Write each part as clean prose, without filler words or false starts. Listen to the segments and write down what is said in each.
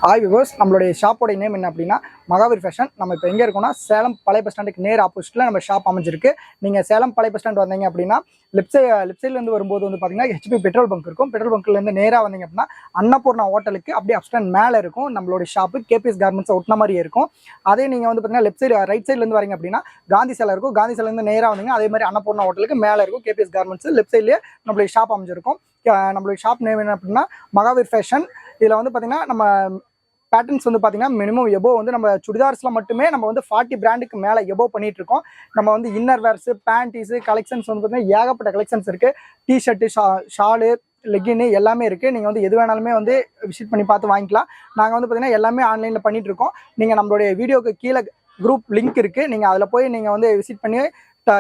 Hi viewers, நம்மளுடைய ஷாப்போட name என்ன அப்படின்னா மகாவீர் ஃபேஷன். நம்ம இப்போ எங்கே இருக்கோம்னா சேலம் பழைய பஸ் ஸ்டாண்டுக்கு நேர் ஆப்போசிட்டில் நம்ம ஷாப் அமைஞ்சிருக்கு. நீங்கள் சேலம் பழைய பஸ் ஸ்டாண்ட் வந்தீங்க அப்படின்னா லெஃப்ட் சைட்லேருந்து வரும்போது வந்து பார்த்தீங்கன்னா ஹெச்பி பெட்ரோல் பங்க் இருக்கும். பெட்ரோல் பங்க்லேருந்து நேராக வந்தீங்க அப்படின்னா அன்னபூர்ணா ஹோட்டலுக்கு அப்படியே அப்ஸ்டாண்ட் மேலே இருக்கும் நம்மளுடைய ஷாப்பு. கேபிஎஸ் கார்மெண்ட்ஸ் ஒட்டின மாதிரியே இருக்கும். அதே நீங்கள் வந்து பார்த்தீங்கன்னா லெஃப்ட் சைடு ரைட் சைட்லேருந்து வரீங்க அப்படின்னா காந்தி சிலை இருக்கும். காந்தி சிலைலேருந்து நேராக வந்தீங்க அதே மாதிரி அன்னபூர்ணா ஹோட்டலுக்கு மேலே இருக்கும் கேபிஎஸ் கார்மெண்ட்ஸ். லெஃப்ட் சைட்லேயே நம்மளுடைய ஷாப் அமைஞ்சிருக்கும். நம்மளுடைய ஷாப் நேம் என்ன அப்படின்னா மகாவீர் ஃபேஷன். இதில் வந்து பார்த்தீங்கன்னா நம்ம பேட்டர்ன்ஸ் வந்து பார்த்தீங்கன்னா மினிமம் எபோ வந்து நம்ம சுடிதார்ஸில் மட்டுமே நம்ம வந்து 40 பிராண்டுக்கு மேலே எபோ பண்ணிட்டு இருக்கோம். நம்ம வந்து இன்னர் வேர்ஸு, பேண்டீஸு கலெக்ஷன்ஸ் வந்து பார்த்தீங்கன்னா ஏகப்பட்ட கலெக்ஷன்ஸ் இருக்குது. டிஷர்ட்டு, ஷாலு, லெகின்னு எல்லாமே இருக்குது. நீங்கள் வந்து எது வேணாலுமே வந்து விசிட் பண்ணி பார்த்து வாங்கிக்கலாம். நாங்கள் வந்து பார்த்தீங்கன்னா எல்லாமே ஆன்லைனில் பண்ணிகிட்டு இருக்கோம். நீங்கள் நம்மளுடைய வீடியோக்கு கீழே குரூப் லிங்க் இருக்குது. நீங்கள் அதில் போய் நீங்கள் வந்து விசிட் பண்ணி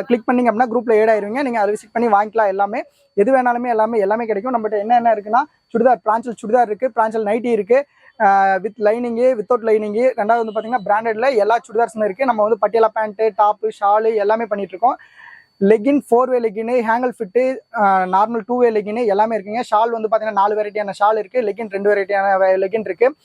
கிளிக் பண்ணிங்க அப்படின்னா குரூப்பில் ஏட் ஆயிருவீங்க. நீங்கள் அதை விசிட் பண்ணி வாங்கிக்கலாம். எல்லாமே எது வேணாலுமே எல்லாமே கிடைக்கும். நம்மகிட்ட என்ன இருக்குன்னா சுடிதார், பிரான்சல் சுடிதார் இருக்குது, பிரான்சல் நைட்டி இருக்குது, வித் லைனிங்கு, வித்தவுட் லைனிங்கு. ரெண்டாவது வந்து பார்த்தீங்கன்னா பிராண்டட்ல எல்லா சுடிதார்ஸுமே இருக்குது. நம்ம வந்து பட்டியாலா பேண்ட்டு, டாப்பு, ஷாலு எல்லாமே பண்ணிகிட்ருக்கோம். லெகின் 4-வே லெகின்னு, ஹேங்கல் ஃபிட்டு, நார்மல் 2-வே லெகின்னு எல்லாமே இருக்குங்க. ஷால் வந்து பார்த்தீங்கன்னா 4 வெரைட்டியான ஷால் இருக்குது. லெகின் 2 வெரைட்டியான லெகின் இருக்குது.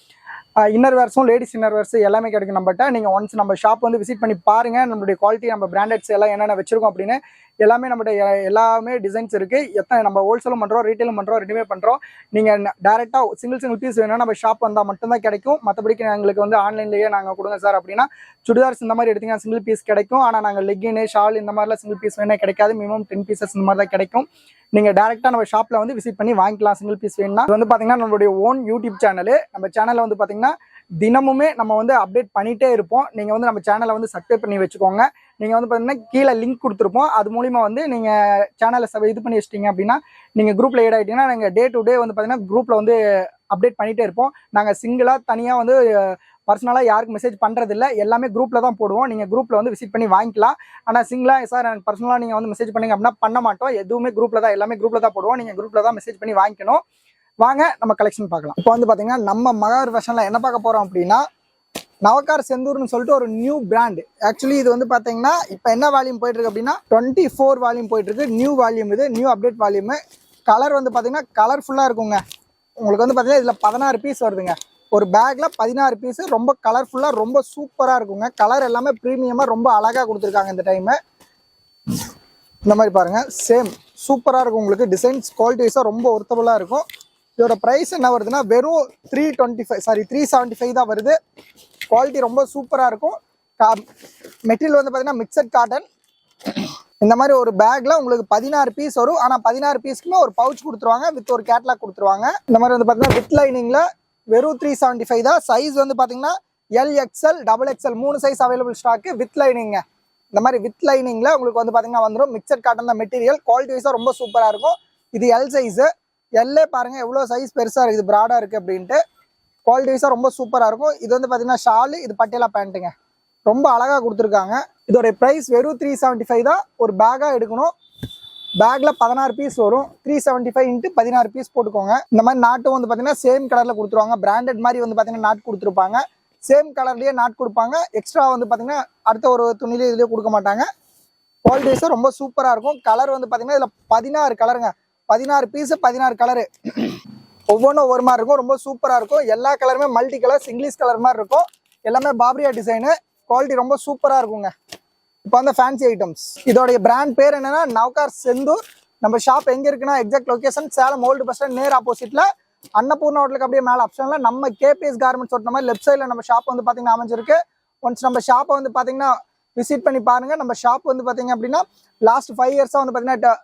இன்னர் வேர்ஸும் லேடிஸ் இன்னர் வேர்ஸ் எல்லாமே கிடைக்கும் நம்மகிட்ட. நீங்கள் ஒன்ஸ் நம்ம ஷாப் வந்து விசிட் பண்ணி பாருங்கள். நம்மளுடைய குவாலிட்டி, நம்ம பிராண்டட்ஸ் எல்லாம் என்னென்ன வச்சிருக்கோம் அப்படின்னு எல்லாமே நம்மகிட்ட எல்லாமே டிசைன்ஸ் இருக்குது. எத்தனை நம்ம ஹோல்சேலும் பண்ணுறோம், ரீட்டைலும் பண்ணுறோம், ரெண்டுமே பண்ணுறோம். நீங்கள் டேரெக்டாக சிங்கிள் பீஸ் வேணும்னா நம்ம ஷாப் வந்தால் மட்டும்தான் கிடைக்கும். மற்றபடிக்கு எங்களுக்கு வந்து ஆன்லைன்லேயே நாங்கள் கொடுங்க சார் அப்படின்னா சுடிதார்ஸ் இந்த மாதிரி எடுத்திங்கன்னா சிங்கிள் பீஸ் கிடைக்கும். ஆனால் நாங்கள் லெகின்னு, ஷால் இந்த மாதிரிலாம் சிங்கிள் பீஸ் வேணால் கிடைக்காது. மினிமம் 10 பீசஸ் இந்த மாதிரி தான் கிடைக்கும். நீங்கள் டேரெக்டாக நம்ம ஷாப்பில் வந்து விசிட் பண்ணி வாங்கிக்கலாம் சிங்கிள் பீஸ் வேணும்னா. இது வந்து பார்த்தீங்கன்னா நம்மளுடைய ஓன் யூடியூப் சேனலு. நம்ம சேனலில் வந்து பார்த்தீங்கன்னா தினமுமே நம்ம வந்து அப்டேட் பண்ணிகிட்டே இருப்போம். நீங்கள் வந்து நம்ம சேனலை வந்து சப்ஸ்கிரைப் பண்ணி வச்சுக்கோங்க. நீங்கள் வந்து பார்த்தீங்கன்னா கீழே லிங்க் கொடுத்துருப்போம். அது மூலிமா வந்து நீங்கள் சேனலை இது பண்ணி வச்சிட்டிங்க அப்படின்னா நீங்கள் குரூப்பில் ஏட் ஆகிட்டிங்கன்னா நாங்கள் டே டு டே வந்து பார்த்தீங்கன்னா குரூப்பில் வந்து அப்டேட் பண்ணிகிட்டே இருப்போம். நாங்கள் சிங்கிளாக தனியாக வந்து பர்சனலாக யாருக்கு மெசேஜ் பண்ணுறதில்ல, எல்லாமே குரூப்பில் தான் போடுவோம். நீங்கள் குரூப்பில் வந்து விசிட் பண்ணி வாங்கிக்கலாம். ஆனால் சிங்கிளாக சார் எனக்கு பர்சனலாக நீங்கள் வந்து மெசேஜ் பண்ணிங்க அப்படின்னா பண்ண மாட்டோம். எதுவுமே குரூப்பில் தான், எல்லாமே குரூப்பில் தான் போடுவோம். நீங்கள் குரூப்பில் தான் மெசேஜ் பண்ணி வாங்கிக்கணும். வாங்க நம்ம கலெக்ஷன் பார்க்கலாம். இப்போ வந்து பார்த்தீங்கன்னா நம்ம மகாவீர் ஃபேஷனில் என்ன பார்க்க போகிறோம் அப்படின்னா நவகார் செந்தூர்னு சொல்லிட்டு ஒரு நியூ பிராண்ட். ஆக்சுவலி இது வந்து பார்த்தீங்கன்னா இப்போ என்ன வால்யூம் போயிட்டு இருக்கு அப்படின்னா 24 வால்யூம் போயிட்டு இருக்கு. நியூ வால்யூம், இது நியூ அப்டேட் வால்யூம். கலர் வந்து பார்த்தீங்கன்னா கலர்ஃபுல்லாக இருக்குங்க. உங்களுக்கு வந்து பார்த்தீங்கன்னா இதில் 16 பீஸ் வருதுங்க. ஒரு பேக்கில் 16 பீஸு. ரொம்ப கலர்ஃபுல்லாக, ரொம்ப சூப்பராக இருக்குங்க. கலர் எல்லாமே ப்ரீமியமாக ரொம்ப அழகாக கொடுத்துருக்காங்க இந்த டைமு. இந்த மாதிரி பாருங்கள், சேம் சூப்பராக இருக்கும். உங்களுக்கு டிசைன்ஸ் குவாலிட்டி வைஸாக ரொம்ப ஒர்த்தபுளாக இருக்கும். இதோட ப்ரைஸ் என்ன வருதுன்னா வெறும் 375 தான் வருது. குவாலிட்டி ரொம்ப சூப்பராக இருக்கும். மெட்டீரியல் வந்து பார்த்தீங்கன்னா மிக்சட் காட்டன். இந்த மாதிரி ஒரு பேக்கில் உங்களுக்கு 16 பீஸ் வரும். ஆனால் 16 பீஸ்க்குமே ஒரு பவுச் கொடுத்துருவாங்க, வித் ஒரு கேட்லாக் கொடுத்துருவாங்க. இந்த மாதிரி வந்து பார்த்தீங்கன்னா வித் லைனிங்கில் வெறும் 375 தான். சைஸ் வந்து பார்த்தீங்கன்னா LXL, XXL 3 size available stock. With லைனிங்க. இந்த மாதிரி வித் லைனிங்கில் உங்களுக்கு வந்து பார்த்தீங்கன்னா வந்துடும். மிக்சட் காட்டன் தான் மெட்டீரியல். குவாலிட்டி வைஸாக ரொம்ப சூப்பராக இருக்கும். இது எல் சைஸு. எல்லே பாருங்கள் எவ்வளோ சைஸ் பெருசாக இருக்குது, ப்ராடாக இருக்குது அப்படின்ட்டு. குவாலிட்டி வைஸாக ரொம்ப சூப்பராக இருக்கும். இது வந்து பார்த்தீங்கன்னா ஷாலு, இது பட்டியாலா பேண்ட்டுங்க. ரொம்ப அழகாக கொடுத்துருக்காங்க. இதோடைய ப்ரைஸ் வெறும் 375 தான். ஒரு பேக்காக எடுக்கணும். பேக்கில் 16 பீஸ் வரும். 375 × 16 பீஸ் போட்டுக்கோங்க. இந்த மாதிரி நாட்டும் வந்து பார்த்தீங்கன்னா சேம் கலரில் கொடுத்துருவாங்க. பிராண்டட் மாதிரி வந்து பார்த்தீங்கன்னா நாட் கொடுத்துருப்பாங்க. சேம் கலர்லேயே நாட் கொடுப்பாங்க. எக்ஸ்ட்ரா வந்து பார்த்தீங்கன்னா அடுத்த ஒரு துணிலேயே இதுலேயே கொடுக்க மாட்டாங்க. குவாலிட்டி வைஸாக ரொம்ப சூப்பராக இருக்கும். கலர் வந்து பார்த்தீங்கன்னா இதில் 16 கலருங்க. 16 பீஸு, 16 கலரு. ஒவ்வொன்றும் ஒரு மாதிரி இருக்கும். ரொம்ப சூப்பராக இருக்கும். எல்லா கலருமே மல்டி கலர், இங்கிலீஷ் கலர் மாதிரி இருக்கும். எல்லாமே பாப்ரியா டிசைனு. குவாலிட்டி ரொம்ப சூப்பராக இருக்குங்க. இப்போ வந்து ஃபேன்சி ஐட்டம்ஸ். இதோடைய பிராண்ட் பேர் என்னன்னா நவகார் செந்தூர். நம்ம ஷாப் எங்கே இருக்குன்னா exact location Salem old bus stand நேர் ஆப்போசிட்டில் அன்னபூர்ணா ஹோட்டலுக்கு அப்படியே மேலே ஆப்ஷனில் நம்ம கேபிஎஸ் கார்மெண்ட்ஸ் ஓட்டுற மாதிரி லெஃப்ட் சைடில் நம்ம ஷாப் வந்து பார்த்தீங்கன்னா அமைஞ்சிருக்கு. ஒன்ஸ் நம்ம ஷாப்பை வந்து பார்த்தீங்கன்னா விசிட் பண்ணி பாருங்கள். நம்ம ஷாப் வந்து பார்த்தீங்க அப்படின்னா லாஸ்ட் 5 இயர்ஸாக வந்து பார்த்தீங்கன்னா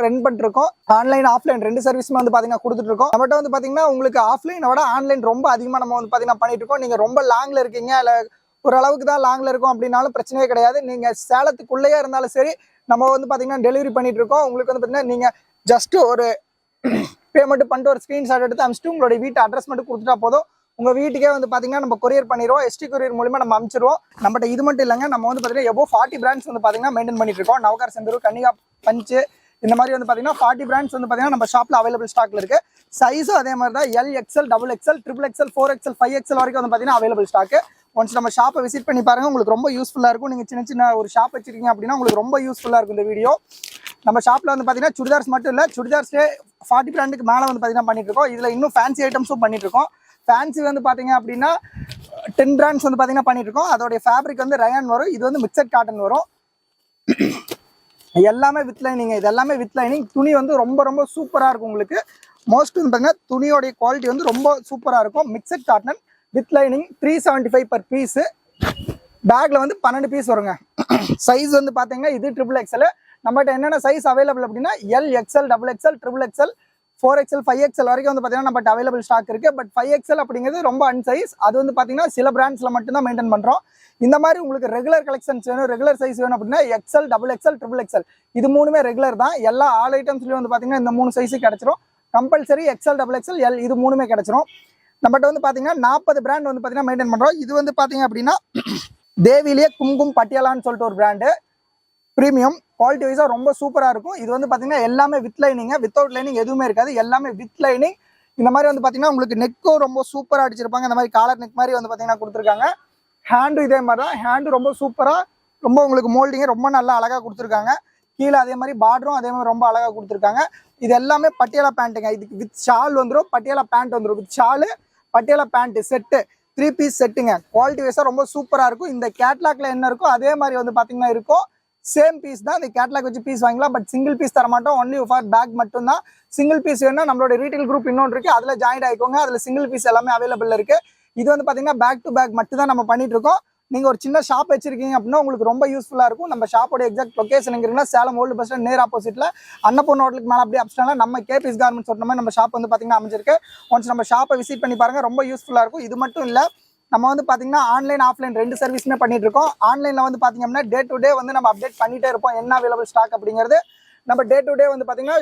ரன் பண்ணிருக்கோம். ஆன்லைன், ஆஃப்லைன் 2 சர்வீஸுமே வந்து பார்த்தீங்கன்னா கொடுத்துட்டு இருக்கோம். நம்மகிட்ட வந்து பார்த்தீங்கன்னா உங்களுக்கு ஆஃப்லைனை விட ஆன்லைன் ரொம்ப அதிகமாக நம்ம வந்து பார்த்தீங்கன்னா பண்ணிட்டு இருக்கோம். நீங்கள் ரொம்ப லாங்கில் இருக்கீங்க, இல்லை ஓரளவுக்கு தான் லாங்கில் இருக்கும் அப்படின்னாலும் பிரச்சனையே கிடையாது. நீங்கள் சேலத்துக்குள்ளேயே இருந்தாலும் சரி நம்ம வந்து பார்த்தீங்கன்னா டெலிவரி பண்ணிட்டு இருக்கோம். உங்களுக்கு வந்து பார்த்தீங்கன்னா நீங்கள் ஜஸ்ட் ஒரு பேமெண்ட் பண்ணிட்டு ஒரு ஸ்க்ரீன்ஷாட் எடுத்து அனுப்பிச்சிட்டு உங்களுடைய வீட்டு அட்ரஸ் மட்டும் கொடுத்துட்டா போதும். உங்கள் வீட்டுக்கே வந்து பார்த்தீங்கன்னா நம்ம கொரியர் பண்ணிடுவோம். ST கொரியர் மூலிமா நம்ம அனுப்பிச்சிடுவோம். நம்மகிட்ட இது மட்டும் இல்லைங்க, நம்ம வந்து பார்த்தீங்கன்னா எவ்வளோ 40 பிராண்ட்ஸ் வந்து பார்த்தீங்கன்னா மெயின்டைன் பண்ணிட்டு இருக்கோம். நவகார் செந்தூர், கன்னிகா பஞ்சு, இந்த மாதிரி வந்து பார்த்தீங்கன்னா 40 பிராண்ட்ஸ் வந்து பார்த்தீங்கன்னா நம்ம ஷாப்பில் அவைலபிள் ஸ்டாக்ல இருக்கு. சைஸும் அதே மாதிரி தான். LXL, XXL, XXL, 4XL, 5XL வரைக்கும் வந்து பார்த்தீங்கன்னா அவைலபிள் ஸ்டாக்கு. ஒன்ஸ் நம்ம ஷாப்பை விசிட் பண்ணி பாருங்க. உங்களுக்கு ரொம்ப யூஸ்ஃபுல்லாக இருக்கும். நீங்கள் சின்ன ஒரு ஷாப் வச்சிருக்கீங்க அப்படின்னா உங்களுக்கு ரொம்ப யூஸ்ஃபுல்லாக இருக்கும் இந்த வீடியோ. நம்ம ஷாப்பில் வந்து பார்த்தீங்கன்னா சுடிதார்ஸ் மட்டும் இல்லை, சுடிதார்ஸ்லேயே 40 பிராண்டுக்கு மேலே வந்து பார்த்தீங்கன்னா பண்ணிட்டு இருக்கோம். இதில் இன்னும் ஃபேன்சி ஐட்டம்ஸும் பண்ணிட்டு இருக்கோம். ஃபேன்சி வந்து பார்த்தீங்க அப்படின்னா 10 பிராண்ட்ஸ் வந்து பார்த்தீங்கன்னா பண்ணிட்டு இருக்கோம். அதோடைய ஃபேப்ரிக் வந்து ரயான் வரும். இது வந்து மிக்சட் காட்டன் வரும். எல்லாமே வித் லைனிங். இது எல்லாமே வித் லைனிங். துணி வந்து ரொம்ப ரொம்ப சூப்பராக இருக்கும் உங்களுக்கு. மோஸ்ட் வந்து பார்த்தீங்கன்னா துணியோடைய குவாலிட்டி வந்து ரொம்ப சூப்பராக இருக்கும். Mixed cotton with lining 375 per piece. பேக்கில் வந்து 12 பீஸ் வருங்க. சைஸ் வந்து பார்த்தீங்கன்னா இது XXL. நம்மகிட்ட என்னென்ன சைஸ் அவைலபிள் அப்படின்னா L, XL, XXL, XXL, 4XL, 5XL வரைக்கும் வந்து பார்த்தீங்கன்னா நம்மகிட்ட அவைலபிள் ஸ்டாக் இருக்குது. பட் 5XL அப்படிங்கிறது ரொம்ப அன்சைஸ். அது வந்து பார்த்தீங்கன்னா சில பிராண்ட்ஸில் மட்டும்தான் மெயின்டைன் பண்ணுறோம். இந்த மாதிரி உங்களுக்கு ரெகுலர் கலெக்ஷன்ஸ் வேணும், ரெகுலர் சைஸ் வேணும் அப்படின்னா XL, XXL, XXL இது மூணுமே ரெகுலர் தான். எல்லா ஆல் ஐட்டம்ஸ்லையும் வந்து பார்த்தீங்கன்னா இந்த 3 சைஸு கிடச்சிரும். கம்பல்சரி XL, XXL, L இது மூணுமே கிடச்சிரும். நம்மகிட்ட வந்து பார்த்தீங்கன்னா 40 பிராண்ட் வந்து பார்த்தீங்கன்னா மெயின்டைன் பண்ணுறோம். இது வந்து பார்த்தீங்க அப்படின்னா தேவிலேயே கும்கும் பட்டியாலான்னு சொல்லிட்டு ஒரு பிராண்டு. ப்ரீமியம் குவாலிட்டி வைஸாக ரொம்ப சூப்பராக இருக்கும். இது வந்து பார்த்தீங்கன்னா எல்லாமே வித் லைனிங்க. வித்தவுட் லைனிங் எதுவுமே இருக்காது. எல்லாமே வித் லைனிங். இந்த மாதிரி வந்து பார்த்தீங்கன்னா உங்களுக்கு நெக்கும் ரொம்ப சூப்பராக அடிச்சிருப்பாங்க. இந்த மாதிரி காலர் நெக் மாதிரி வந்து பார்த்தீங்கன்னா கொடுத்துருக்காங்க. ஹேண்டும் இதே மாதிரி தான். ஹேண்டும் ரொம்ப சூப்பராக, ரொம்ப உங்களுக்கு மோல்டிங்க ரொம்ப நல்லா அழகாக கொடுத்துருக்காங்க. கீழே அதே மாதிரி பார்டரும் அதே மாதிரி ரொம்ப அழகாக கொடுத்துருக்காங்க. இது எல்லாமே பட்டியாலா பேண்ட்டுங்க. இதுக்கு வித் ஷால் வந்துடும், பட்டியாலா பேண்ட் வந்துடும். With shawl Patiala pant set 3 piece செட்டுங்க. குவாலிட்டி வைஸாக ரொம்ப சூப்பராக இருக்கும். இந்த கேட்லாக்ல என்ன இருக்கோ அதே மாதிரி வந்து பார்த்தீங்கன்னா இருக்கும். சேம் பீஸ் தான். இந்த கேட்லாக் வச்சு பீஸ் வாங்கலாம். பட் சிங்கிள் பீஸ் தர மாட்டோம். ஒன்லி ஃபார் பேக் மட்டும் தான். சிங்கிள் பீஸ் வேணும்னா நம்மளோட ரீட்டைல் குரூப் இன்னொன்று இருக்குது, அதில் ஜாயின் ஆகிக்கோங்க. அதில் சிங்கிள் பீஸ் எல்லாமே அவைலபிள் இருக்குது. இது வந்து பார்த்தீங்கன்னா பேக் டு பேக் மட்டும் தான் நம்ம பண்ணிட்டு இருக்கோம். நீங்கள் ஒரு சின்ன ஷாப் வச்சிருக்கீங்க அப்படின்னா உங்களுக்கு ரொம்ப யூஸ்ஃபுல்லாக இருக்கும். நம்ம ஷாப்போட எக்ஸாக்ட் லொகேஷன் எங்கன்னா சேலம் ஓல்டு பஸ் ஸ்டாண்ட் நேர் ஆப்போசிட்டில் அன்னபூர்ணா ஹோட்டலுக்கு மேலே அப்படியே அப்ஸ்டால நம்ம கேபிஎஸ் கார்மெண்ட்ஸ் சொல்ற மாதிரி நம்ம ஷாப் வந்து பார்த்தீங்கன்னா அமைஞ்சிருக்கு. ஒன்ஸ் நம்ம ஷாப்பை விசிட் பண்ணி பாருங்கள், ரொம்ப யூஸ்ஃபுல்லாக இருக்கும். இது மட்டும் இல்லை, நம்ம வந்து பார்த்தீங்கன்னா ஆன்லைன் ஆஃப்லைன் 2 சர்வீஸுமே பண்ணிட்டு இருக்கோம். ஆன்லைனில் வந்து பார்த்தீங்க அப்படின்னா டே டு டே வந்து நம்ம அப்டேட் பண்ணிட்டே இருப்போம். என்ன அவைலபிள் ஸ்டாக் அப்படிங்கிறது நம்ம டே டு டே வந்து பார்த்தீங்கன்னா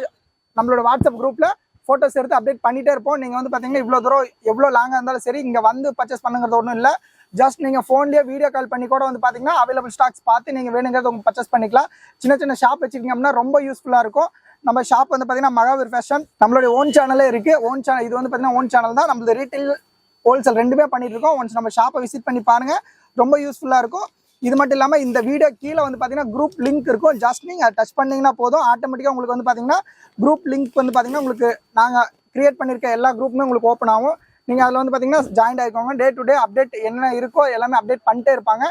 நம்மளோட வாட்ஸ்அப் குரூப்பில் ஃபோட்டோஸ் எடுத்து அப்டேட் பண்ணிட்டே இருப்போம். நீங்கள் வந்து பார்த்தீங்கன்னா இவ்வளோ தூரம் எவ்வளோ லாங்காக இருந்தாலும் சரி இங்கே வந்து பர்ச்சேஸ் பண்ணுங்கிறது ஒன்றும் இல்லை. ஜஸ்ட் நீங்கள் ஃபோன்லேயே வீடியோ கால் பண்ணி கூட வந்து பார்த்தீங்கன்னா அவைலபிள் ஸ்டாக்ஸ் பார்த்து நீங்கள் வேணுங்கிறத உங்கள் பர்ச்சேஸ் பண்ணிக்கலாம். சின்ன சின்ன ஷாப் வச்சுருக்கீங்க அப்படின்னா ரொம்ப யூஸ்ஃபுல்லாக இருக்கும். நம்ம ஷாப் வந்து பார்த்தீங்கன்னா மகாவீர் ஃபேஷன் நம்மளுடைய ஓன் சேனலே இருக்குது. ஓன் சேனல் இது வந்து பார்த்தீங்கன்னா ஓன் சேனல் தான். நம்மளது ரீட்டைல் ஹோல்சேல் ரெண்டுமே பண்ணிட்டு இருக்கோம். ஒன்ஸ் நம்ம ஷாப்பை விசிட் பண்ணி பாருங்க, ரொம்ப யூஸ்ஃபுல்லாக இருக்கும். இது மட்டும் இல்லாமல் இந்த வீடியோ கீழே வந்து பார்த்தீங்கன்னா குரூப் லிங்க் இருக்கும். ஜஸ்ட் நீங்கள் டச் பண்ணிங்கன்னா போதும், ஆட்டோமேட்டிக்காக உங்களுக்கு வந்து பார்த்தீங்கன்னா குரூப் லிங்க் வந்து பார்த்தீங்கன்னா உங்களுக்கு நாங்கள் கிரியேட் பண்ணியிருக்க எல்லா குரூப்புமே உங்களுக்கு ஓப்பன் ஆகும். நீங்கள் அதில் வந்து பார்த்தீங்கன்னா ஜாயின் ஆகிக்கோங்க. டே டு டே அப்டேட் என்ன இருக்கோ எல்லாமே அப்டேட் பண்ணிட்டே இருப்பாங்க.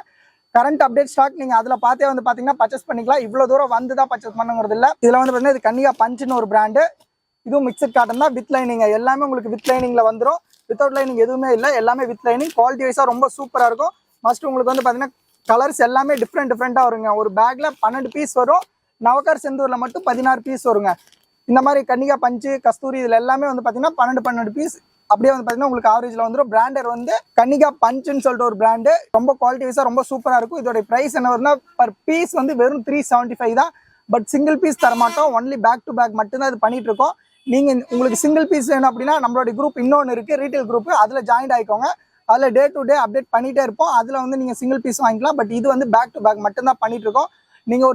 கரண்ட் அப்டேட் ஸ்டாக் நீங்கள் அதில் பார்த்தே வந்து பார்த்தீங்கன்னா பர்ச்சேஸ் பண்ணிக்கலாம். இவ்வளோ தூரம் வந்து தான் பர்ச்சேஸ் பண்ணுங்கிறது இல்லை. இதில் வந்து பார்த்தீங்கன்னா இது கன்னிகா பஞ்சுன்னு ஒரு பிராண்டு. இதுவும் மிக்சட் காட்டன் தான், வித் லைனிங். எல்லாமே உங்களுக்கு வித் லைனிங்கில் வந்துடும். வித்தவுட் லைனிங் எதுவுமே இல்லை, எல்லாமே வித் லைனிங். குவாலிட்டி வைஸாக ரொம்ப சூப்பராக இருக்கும். மஸ்ட் உங்களுக்கு வந்து பார்த்தீங்கன்னா கலர்ஸ் எல்லாமே டிஃப்ரெண்ட்டாக வருங்க. ஒரு பேக்கில் 12 பீஸ் வரும். நவக்கார் செந்தூரில் மட்டும் 16 பீஸ் வருங்க. இந்த மாதிரி கன்னிகா பஞ்சு, கஸ்தூரி இதில் எல்லாமே வந்து பார்த்தீங்கன்னா 12 பீஸ் அப்படியே வந்து பார்த்தீங்கன்னா உங்களுக்கு ஆவரேஜில் வந்துடும். பிராண்டர் வந்து கன்னிகா பஞ்சுன்னு சொல்லிட்டு ஒரு பிராண்டு. ரொம்ப குவாலிட்டி வைஸாக ரொம்ப சூப்பராக இருக்கும். இதோட ப்ரைஸ் என்ன வரும்னா பர் பீஸ் வந்து வெறும் 375 தான். பட் சிங்கிள் பீஸ் தரமாட்டோம். ஒன்லி பேக் டு பேக் மட்டும்தான் இது பண்ணிட்டு இருக்கோம். நீங்கள் உங்களுக்கு சிங்கிள் பீஸ் வேணும் அப்படின்னா நம்மளோட குரூப் இன்னொன்று இருக்குது, ரீட்டைல் குரூப். அதில் ஜாயின் ஆகிக்கோங்க. அதில் டே டு டே அப்டேட் பண்ணிகிட்டே இருப்போம். அதில் வந்து நீங்கள் சிங்கிள் பீஸ் வாங்கிக்கலாம். பட் இது வந்து பேக் டு பேக் மட்டும்தான் பண்ணிட்டு இருக்கோம். நீங்கள்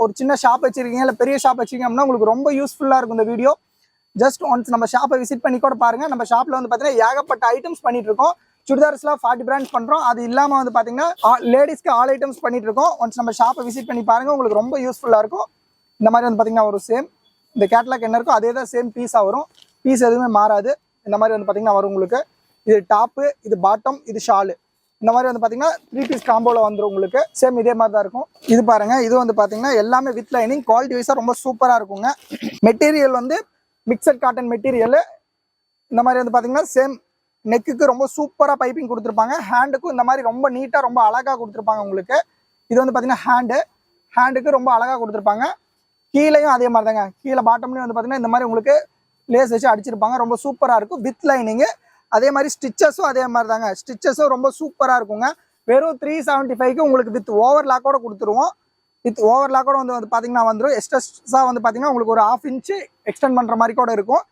ஒரு சின்ன ஷாப் வச்சிருக்கீங்க, இல்லை பெரிய ஷாப் வச்சிருக்கீங்க அப்படின்னா உங்களுக்கு ரொம்ப யூஸ்ஃபுல்லாக இருக்கும் இந்த வீடியோ. ஜஸ்ட் ஒன்ஸ் நம்ம ஷாப்பை விசிட் பண்ணி கூட பாருங்கள். நம்ம ஷாப்பில் வந்து பார்த்தீங்கன்னா ஏகப்பட்ட ஐட்டம்ஸ் பண்ணிட்டு இருக்கோம். சுடிதார்ஸ்லாம் 40 பிராண்ட்ஸ் பண்ணுறோம். அது இல்லாமல் வந்து பார்த்தீங்கன்னா லேடிஸ்க்கு ஆல் ஐட்டம்ஸ் பண்ணிட்டு இருக்கோம். ஒன்ஸ் நம்ம ஷாப்பை விசிட் பண்ணி பாருங்கள், உங்களுக்கு ரொம்ப யூஸ்ஃபுல்லாக இருக்கும். இந்த மாதிரி வந்து பார்த்தீங்கன்னா ஒரு சேம் இந்த கேட்லாக் என்ன இருக்கோ அதே தான் சேம் பீஸாக வரும். பீஸ் எதுவுமே மாறாது. இந்த மாதிரி வந்து பார்த்தீங்கன்னா வரும் உங்களுக்கு. இது டாப்பு, இது பாட்டம், இது ஷாலு. இந்த மாதிரி வந்து பார்த்தீங்கன்னா 3 பீஸ் காம்போவில் வந்துடும் உங்களுக்கு. சேம் இதே மாதிரி தான் இருக்கும். இது பாருங்கள், இது வந்து பார்த்தீங்கன்னா எல்லாமே வித் லைனிங். குவாலிட்டி வைஸாக ரொம்ப சூப்பராக இருக்குங்க. மெட்டீரியல் வந்து மிக்சட் காட்டன் மெட்டீரியல். இந்த மாதிரி வந்து பார்த்தீங்கன்னா சேம் நெக்குக்கு ரொம்ப சூப்பராக பைப்பிங் கொடுத்துருப்பாங்க. ஹேண்டுக்கும் இந்த மாதிரி ரொம்ப நீட்டாக ரொம்ப அழகாக கொடுத்துருப்பாங்க உங்களுக்கு. இது வந்து பார்த்தீங்கன்னா ஹேண்டுக்கு ரொம்ப அழகாக கொடுத்துருப்பாங்க. கீழேயும் அதே மாதிரி தாங்க. கீழே பாட்டம்லேயும் வந்து பார்த்தீங்கன்னா இந்த மாதிரி உங்களுக்கு லேஸ் வச்சு அடிச்சிருப்பாங்க. ரொம்ப சூப்பராக இருக்கும் வித் லைனிங்கு. அதே மாதிரி ஸ்டிச்சஸும் அதே மாதிரி தாங்க. ஸ்டிச்சஸும் ரொம்ப சூப்பராக இருக்குங்க. வெறும் 375க்கு உங்களுக்கு வித் ஓவர்லாக்கோட கொடுத்துருவோம். வித் ஓவர்லாக்கோட வந்து பார்த்தீங்கன்னா வந்துடும். எக்ஸ்ட்ரஸாக வந்து பார்த்தீங்கன்னா உங்களுக்கு ஒரு 1/2 இன்ச்சு எக்ஸ்டெண்ட் பண்ணுற மாதிரி கூட இருக்கும்.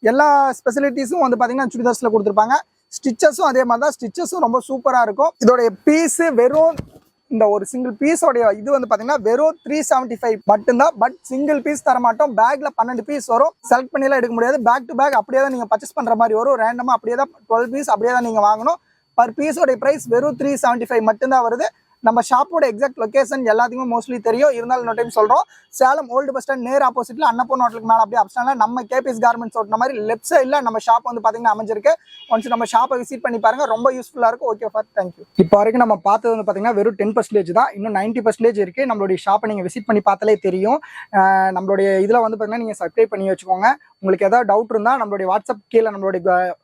எல்லா ஸ்பெசிலிட்டிஸும் வந்து பார்த்தீங்கன்னா சுடிதார்ஸில் கொடுத்துருப்பாங்க. ஸ்டிச்சஸும் அதே மாதிரி தான். ஸ்டிச்சஸும் ரொம்ப சூப்பராக இருக்கும். இதோடைய பீஸு வெறும் இந்த ஒரு சிங்கிள் பீஸோடைய இது வந்து பார்த்தீங்கன்னா வெறும் 375 மட்டும்தான். பட் சிங்கிள் பீஸ் தர மாட்டோம். பேக்கில் 12 பீஸ் வரும். செலக்ட் பண்ணிலாம் எடுக்க முடியாது. பேக் டு பேக் அப்படியே தான் நீங்கள் பர்ச்சேஸ் பண்ணுற மாதிரி வரும். ரேண்டமாக அப்படியே தான் 12 பீஸ் அப்படியே தான் நீங்கள் வாங்கணும். பர் பீஸோடைய ப்ரைஸ் வெறும் 375 மட்டும்தான் வருது. நம்ம ஷாப்போட எக்ஸாக்ட் லொகேஷன் எல்லாத்துக்குமே மோஸ்ட்லி தெரியும், இருந்தாலும் இன்னொரு டைம் சொல்கிறோம். சேலம் ஓல்டு பஸ் ஸ்டாண்ட் நேர் ஆப்போசிட்டில் அன்னபூர்ணா ஹோட்டலுக்கு மேலே அப்படியே அப்ஸ்டாண்டில் நம்ம கேபிஎஸ் கார்மெண்ட்ஸ் ஓட்டின மாதிரி லெஃப்ட் சைடில் நம்ம ஷாப் வந்து பார்த்தீங்கன்னா அமைஞ்சிருக்கு. ஒன்ஸ் நம்ம ஷாப்பை விசிட் பண்ணி பாருங்க, ரொம்ப யூஸ்ஃபுல்லாக இருக்கும். Okay for thank you. இப்போ வரைக்கும் நம்ம பார்த்தது வந்து பார்த்தீங்கன்னா வெறும் 10% தான், இன்னும் 90% இருக்குது. நம்மளுடைய ஷாப்பை நீங்கள் விசிட் பண்ணி பார்த்தாலே தெரியும். நம்மளுடைய இதில் வந்து பார்த்தீங்கன்னா நீங்கள் சப்ஸ்கிரைப் பண்ணி வச்சுக்கோங்க. உங்களுக்கு ஏதாவது டவுட் இருந்தால் நம்மளுடைய வாட்ஸ்அப் கீழே நம்மளுடைய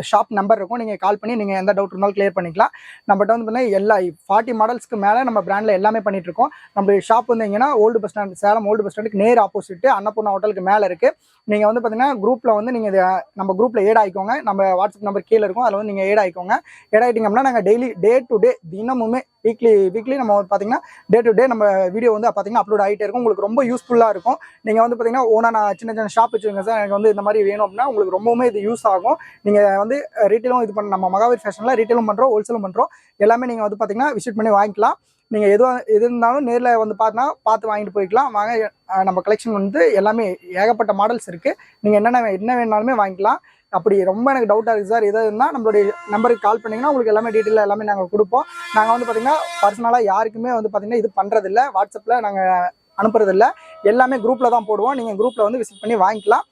ஷாப் நம்பர் இருக்கும், நீங்கள் கால் பண்ணி நீங்கள் எந்த டவுட் இருந்தாலும் கிளியர் பண்ணிக்கலாம். நம்மகிட்ட வந்து பார்த்தீங்கன்னா எல்லா 40 மாடல்ஸ்க்கு மேலே நம்ம பிராண்டில் எல்லாமே பண்ணிட்டு இருக்கோம். நம்மளுடைய ஷாப் வந்து எங்கன்னா old bus stand, Salem old bus ஸ்டாண்டுக்கு நேர் ஆப்போசிட் அன்னபூர்ணா ஹோட்டலுக்கு மேலே இருக்குது. நீங்கள் வந்து பார்த்தீங்கன்னா குரூப்பில் வந்து நீங்கள் நம்ம குரூப்பில் ஏட் ஆகிக்கோங்க. நம்ம வாட்ஸ்அப் நம்பர் கீழே இருக்கும், அதில் வந்து நீங்கள் ஏட் ஆகிக்கோங்க. ஏட் ஆகிட்டிங்க அப்படின்னா நாங்கள் டெய்லி டே டு டே தினமுமே வீக்லி நம்ம பார்த்தீங்கன்னா டே டு டே நம்ம வீடியோ வந்து பார்த்தீங்கன்னா அப்லோட் ஆகிட்டே இருக்கும். உங்களுக்கு ரொம்ப யூஸ்ஃபுல்லாக இருக்கும். நீங்கள் வந்து பார்த்தீங்கன்னா ஓனா நான் சின்ன ஷாப் வச்சுருங்க சார், எனக்கு வந்து இந்த மாதிரி வேணும் அப்படின்னா உங்களுக்கு ரொம்பவுமே இது யூஸ் ஆகும். நீங்கள் வந்து ரீட்டெயிலும் இது பண்ண நம்ம மகாவீர் ஃபேஷனில் ரீட்டெயிலும் பண்ணுறோம், ஹோல்சேலும் பண்ணுறோம். எல்லாமே நீங்கள் வந்து பார்த்தீங்கன்னா விசிட் பண்ணி வாங்கிக்கலாம். நீங்கள் எது இருந்தாலும் நேரில் வந்து பார்த்து வாங்கிட்டு போய்க்கலாம். வாங்க, நம்ம கலெக்ஷன் வந்து எல்லாமே ஏகப்பட்ட மாடல்ஸ் இருக்குது. நீங்கள் என்ன வேணாலுமே வாங்கிக்கலாம். அப்படி ரொம்ப எனக்கு டவுட்டாக இருக்குது சார், எதாவது இருந்தால் நம்மளுடைய நம்பருக்கு கால் பண்ணிங்கன்னா உங்களுக்கு எல்லாமே டீட்டெயிலாக எல்லாமே நாங்கள் கொடுப்போம். நாங்கள் வந்து பார்த்திங்கன்னா பர்சனலாக யாருக்குமே வந்து பார்த்திங்கன்னா இது பண்ணுறதில்ல, வாட்ஸ்அப்பில் நாங்கள் அனுப்புறதில்ல, எல்லாமே குரூப்பில் தான் போடுவோம். நீங்கள் குரூப்பில் வந்து விசிட் பண்ணி வாங்கிக்கலாம்.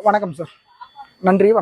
வணக்கம் சார், நன்றி, வணக்கம்.